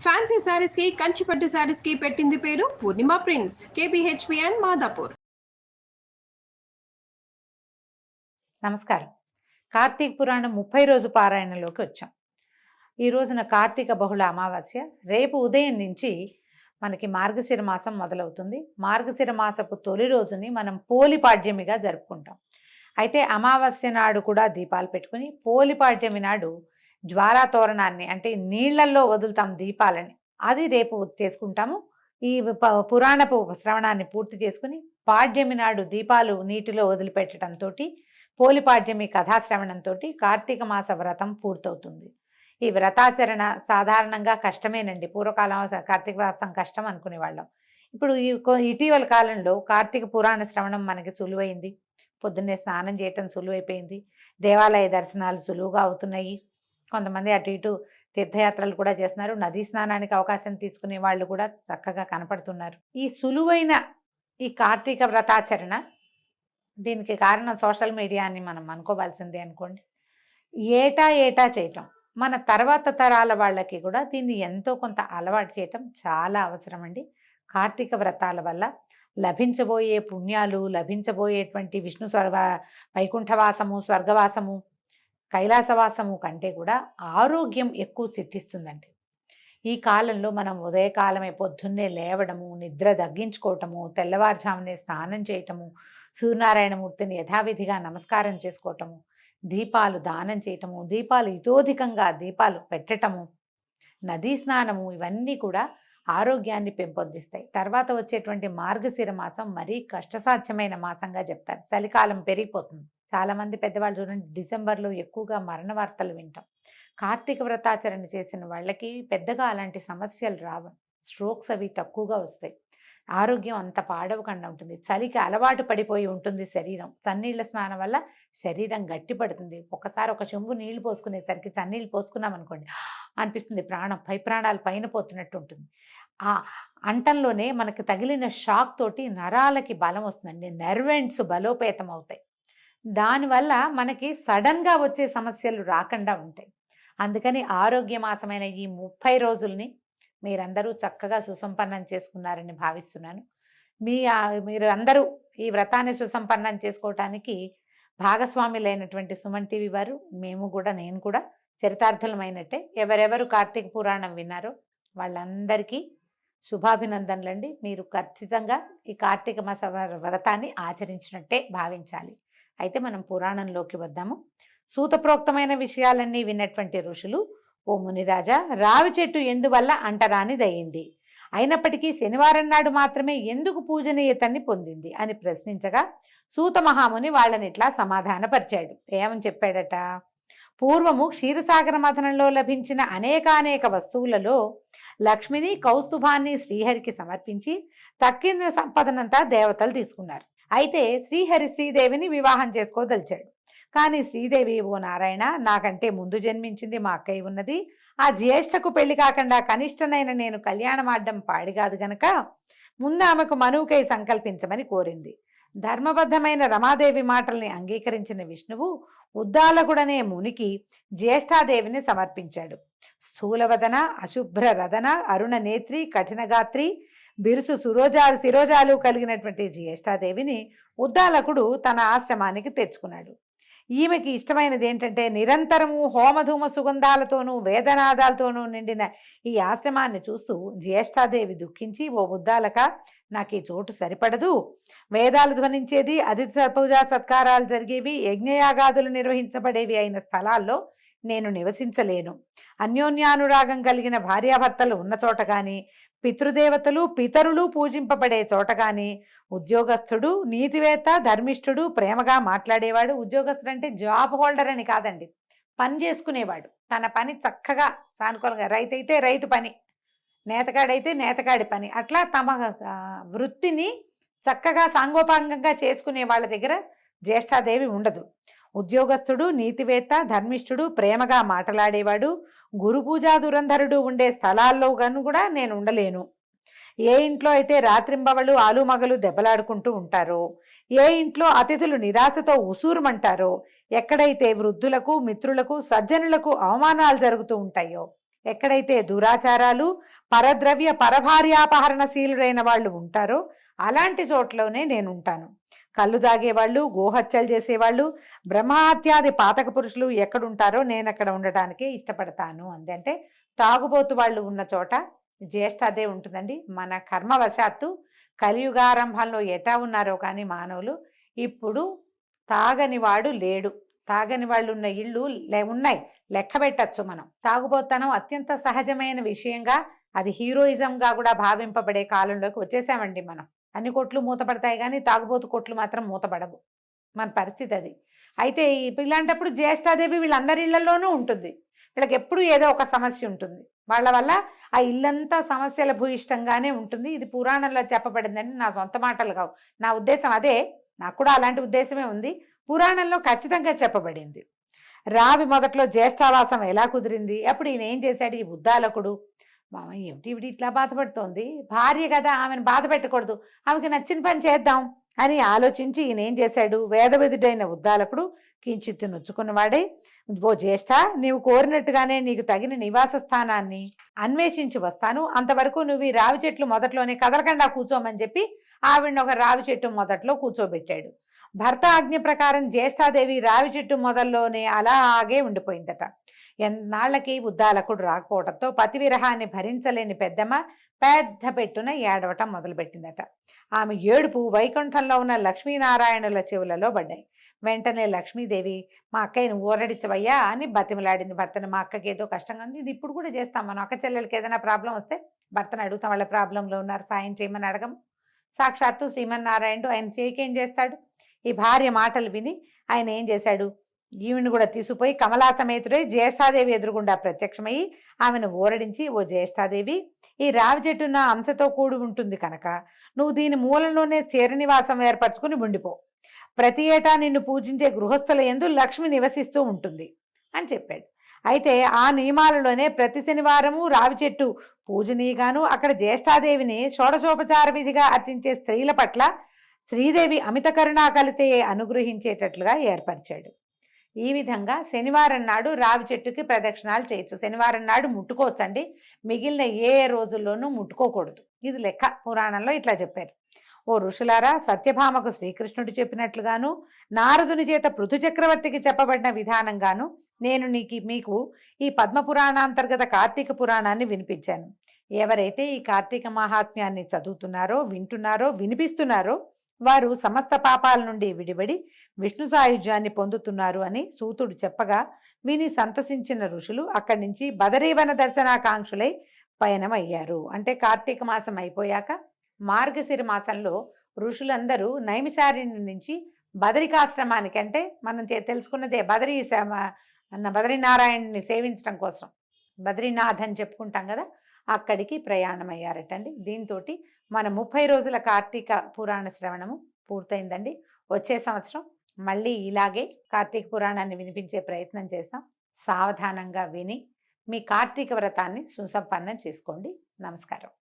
Fancy saris కి కంచిపట్టు శారీస్ కి పెట్టింది పేరు పూర్ణిమ ప్రింట్స్, కేబిహెచ్పి అండ్ మాదాపూర్. నమస్కారం. కార్తీక పురాణం 30 రోజు పారాయణలోకి వచ్చాం. ఈ రోజున కార్తీక బహుళ అమావాస్య. రేపు ఉదయం నుంచి మనకి మార్గశిర మాసం మొదలవుతుంది. మార్గశిర మాసపు తొలి రోజుని మనం పోలిపాడ్యమిగా జరుపుకుంటాం. అయితే అమావాస్య నాడు కూడా దీపాలు పెట్టుకుని పోలిపాడ్యమి నాడు జ్వాలా తోరణాన్ని అంటే నీళ్లల్లో వదులుతాం దీపాలని, అది రేపు చేసుకుంటాము. ఈ పురాణపు శ్రవణాన్ని పూర్తి చేసుకుని పాడ్యమి నాడు దీపాలు నీటిలో వదిలిపెట్టడంతో పోలిపాడ్యమి కథాశ్రవణంతో కార్తీక మాస వ్రతం పూర్తవుతుంది. ఈ వ్రతాచరణ సాధారణంగా కష్టమేనండి. పూర్వకాలం కార్తీక వ్రతం కష్టం అనుకునేవాళ్ళం. ఇప్పుడు ఇటీవల కాలంలో కార్తీక పురాణ శ్రవణం మనకి సులువైంది. పొద్దున్నే స్నానం చేయటం సులువైపోయింది. దేవాలయ దర్శనాలు సులువుగా అవుతున్నాయి. కొంతమంది అటు ఇటు తీర్థయాత్రలు కూడా చేస్తున్నారు. నదీ స్నానానికి అవకాశం తీసుకునే వాళ్ళు కూడా చక్కగా కనపడుతున్నారు. ఈ సులువైన ఈ కార్తీక వ్రతాచరణ, దీనికి కారణం సోషల్ మీడియా అని మనం అనుకోవాల్సిందే అనుకోండి. ఏటా చేయటం, మన తర్వాత తరాల వాళ్ళకి కూడా దీన్ని ఎంతో కొంత అలవాటు చేయటం చాలా అవసరం అండి. కార్తీక వ్రతాల వల్ల లభించబోయే పుణ్యాలు, లభించబోయేటువంటి విష్ణు వైకుంఠవాసము, స్వర్గవాసము, కైలాసవాసము కంటే కూడా ఆరోగ్యం ఎక్కువ సిద్ధిస్తుందండి. ఈ కాలంలో మనం ఉదయకాలమే పొద్దున్నే లేవడము, నిద్ర తగ్గించుకోవటము, తెల్లవారుజామునే స్నానం చేయటము, సూర్యనారాయణమూర్తిని యథావిధిగా నమస్కారం చేసుకోవటము, దీపాలు దానం చేయటము, దీపాలు ఇతోధికంగా దీపాలు పెట్టటము, నదీ స్నానము, ఇవన్నీ కూడా ఆరోగ్యాన్ని పెంపొందిస్తాయి. తర్వాత వచ్చేటువంటి మార్గశిర మాసం మరీ కష్టసాధ్యమైన మాసంగా చెప్తారు. చలికాలం పెరిగిపోతుంది. చాలామంది పెద్దవాళ్ళు చూడండి, డిసెంబర్లో ఎక్కువగా మరణ వార్తలు వింటాం. కార్తీక వ్రతాచరణ చేసిన వాళ్ళకి పెద్దగా అలాంటి సమస్యలు రావు. స్ట్రోక్స్ అవి తక్కువగా వస్తాయి. ఆరోగ్యం అంత పాడవకుండా ఉంటుంది. చలికి అలవాటు పడిపోయి ఉంటుంది శరీరం. చన్నీళ్ళ స్నానం వల్ల శరీరం గట్టిపడుతుంది. ఒకసారి ఒక చెంబు నీళ్లు పోసుకునేసరికి చన్నీళ్ళు పోసుకున్నాం అనుకోండి, అనిపిస్తుంది ప్రాణాలు పైన పోతున్నట్టు ఉంటుంది. ఆ అంటంలోనే మనకి తగిలిన షాక్ తోటి నరాలకి బలం వస్తుందండి. నర్వెంట్స్ బలోపేతం అవుతాయి. దానివల్ల మనకి సడన్గా వచ్చే సమస్యలు రాకుండా ఉంటాయి. అందుకని ఆరోగ్యమాసమైన ఈ 30 రోజుల్ని మీరందరూ చక్కగా సుసంపన్నం చేసుకున్నారని భావిస్తున్నాను. మీరు అందరూ ఈ వ్రతాన్ని సుసంపన్నం చేసుకోవటానికి భాగస్వాములైనటువంటి సుమన్ టీవీ వారు, నేను కూడా చరితార్థులమైనట్టే. ఎవరెవరు కార్తీక పురాణం విన్నారో వాళ్ళందరికీ శుభాభినందనలండి. మీరు ఖచ్చితంగా ఈ కార్తీక మాస వ్రతాన్ని ఆచరించినట్టే భావించాలి. అయితే మనం పురాణంలోకి వద్దాము. సూతప్రోక్తమైన విషయాలన్నీ విన్నటువంటి ఋషులు, ఓ మునిరాజా, రావి చెట్టు ఎందువల్ల అంటరానిదయింది, అయినప్పటికీ శనివారం నాడు మాత్రమే ఎందుకు పూజనీయతని పొందింది అని ప్రశ్నించగా సూత మహాముని వాళ్ళని ఇట్లా సమాధానపరిచాడు. ఏమని చెప్పాడట? పూర్వము క్షీరసాగర మథనంలో లభించిన అనేకానేక వస్తువులలో లక్ష్మిని, కౌస్తుభాన్ని శ్రీహరికి సమర్పించి తక్కిన సంపదనంతా దేవతలు తీసుకున్నారు. అయితే శ్రీహరి శ్రీదేవిని వివాహం చేసుకోదలిచాడు. కానీ శ్రీదేవి, ఓ నారాయణ, నాకంటే ముందు జన్మించింది మా అక్కయ్య ఉన్నది. ఆ జ్యేష్ఠకు పెళ్లి కాకుండా కనిష్టనైన నేను కళ్యాణమాడ్డం పాడిగాదు గనక ముందు ఆమెకు మనువుకై సంకల్పించమని కోరింది. ధర్మబద్ధమైన రమాదేవి మాటల్ని అంగీకరించిన విష్ణువు ఉద్దాలకుడనే మునికి జ్యేష్ఠాదేవిని సమర్పించాడు. స్థూలవదన, అశుభ్ర రదన, అరుణ నేత్రి, కఠినగాత్రి, బిరుసు శిరోజాలు కలిగినటువంటి జ్యేష్ఠాదేవిని ఉద్దాలకుడు తన ఆశ్రమానికి తెచ్చుకున్నాడు. ఈమెకి ఇష్టమైనది ఏంటంటే నిరంతరము హోమధూమ సుగంధాలతోనూ వేదనాదాలతోనూ నిండిన ఈ ఆశ్రమాన్ని చూస్తూ జ్యేష్ఠాదేవి దుఃఖించి, ఓ ఉద్దాలక, నాకు ఈ చోటు సరిపడదు. వేదాలు ధ్వనించేది, అతిథి పూజా సత్కారాలు జరిగేవి, యజ్ఞయాగాదులు నిర్వహించబడేవి అయిన స్థలాల్లో నేను నివసించలేను. అన్యోన్యానురాగం కలిగిన భార్యాభర్తలు ఉన్న చోట కానీ, పితృదేవతలు పితరులు పూజింపబడే చోట కానీ, ఉద్యోగస్తుడు, నీతివేత్త, ధర్మిష్ఠుడు, ప్రేమగా మాట్లాడేవాడు, ఉద్యోగస్తుడు అంటే జాబ్ హోల్డర్ అని కాదండి, పని చేసుకునేవాడు, తన పని చక్కగా సానుకూలంగా, రైతు అయితే రైతు పని, నేతగాడైతే నేతగాడి పని, అట్లా తమ వృత్తిని చక్కగా సాంగోపాంగంగా చేసుకునే వాళ్ళ దగ్గర జ్యేష్ఠాదేవి ఉండదు. ఉద్యోగస్తుడు, నీతివేత్త, ధర్మిష్ఠుడు, ప్రేమగా మాట్లాడేవాడు, గురు పూజా దురంధరుడు ఉండే స్థలాల్లో గాను కూడా నేను ఉండలేను. ఏ ఇంట్లో అయితే రాత్రింబవళ్ళు ఆలుమగలు దెబ్బలాడుకుంటూ ఉంటారో, ఏ ఇంట్లో అతిథులు నిరాశతో ఉసూరుమంటారో, ఎక్కడైతే వృద్ధులకు, మిత్రులకు, సజ్జనులకు అవమానాలు జరుగుతూ ఉంటాయో, ఎక్కడైతే దురాచారాలు, పరద్రవ్య పరభార్యాపహరణశీలుడైన వాళ్ళు ఉంటారో అలాంటి చోట్లోనే నేను ఉంటాను. కళ్ళు తాగేవాళ్ళు, గోహత్యలు చేసేవాళ్ళు, బ్రహ్మహత్యాది పాతక పురుషులు ఎక్కడుంటారో నేను అక్కడ ఉండటానికే ఇష్టపడతాను అంది. అంటే తాగుబోతు వాళ్ళు ఉన్న చోట జ్యేష్ఠ అదే ఉంటుందండి. మన కర్మవశాత్తు కలియుగారంభంలో ఎటా ఉన్నారో కానీ మానవులు ఇప్పుడు తాగని వాడు లేడు. తాగని వాళ్ళు ఉన్న ఇళ్ళు ఉన్నాయి, లెక్క పెట్టచ్చు మనం. తాగుబోతనం అత్యంత సహజమైన విషయంగా, అది హీరోయిజంగా కూడా భావింపబడే కాలంలోకి వచ్చేసామండి మనం. అన్ని కొట్లు మూతపడతాయి కానీ తాగుబోతు కొట్లు మాత్రం మూతపడవు. మన పరిస్థితి అది. అయితే ఇలాంటప్పుడు జ్యేష్ఠాదేవి వీళ్ళందరి ఇళ్లలోనూ ఉంటుంది. వీళ్ళకి ఎప్పుడు ఏదో ఒక సమస్య ఉంటుంది. వాళ్ళ వల్ల ఆ ఇల్లంతా సమస్యల భూయిష్టంగానే ఉంటుంది. ఇది పురాణంలో చెప్పబడిందని నా సొంత మాటలు కావు, నా ఉద్దేశం అదే. నాకు కూడా అలాంటి ఉద్దేశమే ఉంది. పురాణంలో ఖచ్చితంగా చెప్పబడింది. రావి మొదట్లో జ్యేష్ఠావాసం ఎలా కుదిరింది, అప్పుడు ఈయన ఏం చేశాడు, ఈ ఉద్దాలకుడు మామ ఏమిటి ఇవిడి ఇట్లా బాధపడుతోంది, భార్య కదా ఆమెను బాధ పెట్టకూడదు, ఆమెకి నచ్చిన పని చేద్దాం అని ఆలోచించి ఈయన ఏం చేశాడు, వేదవిధుడైన ఉద్దాలకుడు కించిత్తు నొచ్చుకున్నవాడే, ఓ జ్యేష్ఠ, నీవు కోరినట్టుగానే నీకు తగిన నివాస స్థానాన్ని అన్వేషించి వస్తాను, అంతవరకు నువ్వు ఈ రావి చెట్లు మొదట్లోనే కదలకుండా కూర్చోమని చెప్పి ఆవిడని ఒక రావి చెట్టు మొదట్లో కూర్చోబెట్టాడు. భర్త ఆజ్ఞ ప్రకారం జ్యేష్ఠాదేవి రావి చెట్టు మొదల్లోనే అలాగే ఉండిపోయిందట. ఎన్నాళ్ళకి ఉద్దాలకుడు రాకపోవడంతో పతి విరహాన్ని భరించలేని పెద్దమ్మ పెద్ద పెట్టున ఏడవటం మొదలుపెట్టిందట. ఆమె ఏడుపు వైకుంఠంలో ఉన్న లక్ష్మీనారాయణుల చెవులలో పడ్డాయి. వెంటనే లక్ష్మీదేవి, మా అక్కయ్యను ఊరడించవయ్యా అని బతిమలాడింది భర్తను. మా అక్కకి ఏదో కష్టంగా ఉంది, ఇది ఇప్పుడు కూడా చేస్తాం మనం. అక్క చెల్లెలకి ఏదైనా ప్రాబ్లం వస్తే భర్తను అడుగుతాం, వాళ్ళ ప్రాబ్లంలో ఉన్నారు సాయం చేయమని అడగము. సాక్షాత్తు శ్రీమన్నారాయణుడు ఆయన చేయకేం చేస్తాడు. ఈ భార్య మాటలు విని ఆయన ఏం చేశాడు, ఈవిని కూడా తీసుకుపోయి కమలా సమేతుడై జ్యేష్ఠాదేవి ఎదురుగుండా ప్రత్యక్షమయ్యి ఆమెను ఊరడించి, ఓ జ్యేష్ఠాదేవి, ఈ రావి చెట్టు నా అంశతో కూడి ఉంటుంది కనుక నువ్వు దీని మూలంలోనే స్థిర నివాసం ఏర్పరచుకుని ఉండిపో. ప్రతి ఏటా నిన్ను పూజించే గృహస్థుల యందు లక్ష్మి నివసిస్తూ ఉంటుంది అని చెప్పాడు. అయితే ఆ నియమాలలోనే ప్రతి శనివారము రావి చెట్టు పూజనీయగాను అక్కడ జ్యేష్ఠాదేవిని షోడశోపచార విధిగా అర్చించే స్త్రీల పట్ల శ్రీదేవి అమిత కరుణా కలితే అనుగ్రహించేటట్లుగా ఏర్పరిచాడు. ఈ విధంగా శనివారం నాడు రావి చెట్టుకి ప్రదక్షిణాలు చేయొచ్చు. శనివారం నాడు ముట్టుకోవచ్చండి, మిగిలిన ఏ రోజుల్లోనూ ముట్టుకోకూడదు. ఇది లెక్క. పురాణంలో ఇట్లా చెప్పారు. ఓ ఋషులారా, సత్యభామకు శ్రీకృష్ణుడు చెప్పినట్లుగాను నారదుని చేత పృథు చక్రవర్తికి చెప్పబడిన విధానంగాను నేను మీకు ఈ పద్మపురాణాంతర్గత కార్తీక పురాణాన్ని వినిపించాను. ఎవరైతే ఈ కార్తీక మహాత్మ్యాన్ని చదువుతున్నారో, వింటున్నారో, వినిపిస్తున్నారో వారు సమస్త పాపాల నుండి విడిబడి విష్ణు సాయుధ్యాన్ని పొందుతున్నారు అని సూతుడు చెప్పగా విని సంతసించిన ఋషులు అక్కడి నుంచి బదరీవన దర్శనాకాంక్షులై పయనమయ్యారు. అంటే కార్తీక మాసం అయిపోయాక మార్గశిర మాసంలో ఋషులందరూ నైమిషారణ్యం నుంచి బదరికాశ్రమానికి, అంటే మనం తెలుసుకున్నదే బదరీనారాయణుని సేవించడం కోసం బద్రీనాథ్ అని చెప్పుకుంటాం కదా, అక్కడికి ప్రయాణమయ్యారటండి. దీంతో మన 30 రోజుల కార్తీక పురాణ శ్రవణము పూర్తయిందండి. వచ్చే సంవత్సరం మళ్ళీ ఇలాగే కార్తీక పురాణాన్ని వినిపించే ప్రయత్నం చేస్తాం. సావధానంగా విని మీ కార్తీక వ్రతాన్ని సుసంపన్నం చేసుకోండి. నమస్కారం.